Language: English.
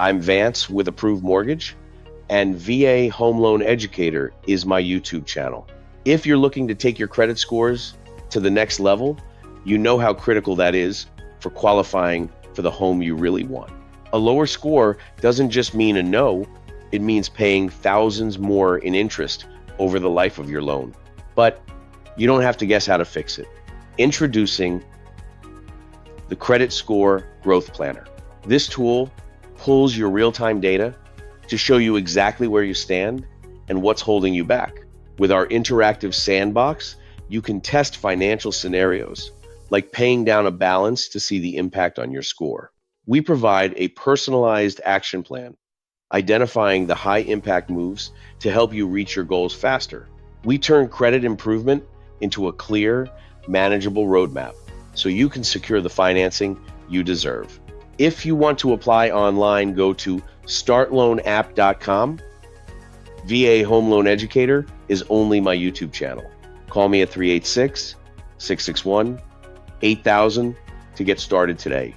I'm Vance with Approved Mortgage, and VA Home Loan Educator is my YouTube channel. If you're looking to take your credit scores to the next level, you know how critical that is for qualifying for the home you really want. A lower score doesn't just mean a no, it means paying thousands more in interest over the life of your loan. But you don't have to guess how to fix it. Introducing the Credit Score Growth Planner. This tool pulls your real-time data to show you exactly where you stand and what's holding you back. With our interactive sandbox, you can test financial scenarios, like paying down a balance to see the impact on your score. We provide a personalized action plan, identifying the high-impact moves to help you reach your goals faster. We turn credit improvement into a clear, manageable roadmap so you can secure the financing you deserve. If you want to apply online, go to startloanapp.com. VA Home Loan Educator is only my YouTube channel. Call me at 386-661-8000 to get started today.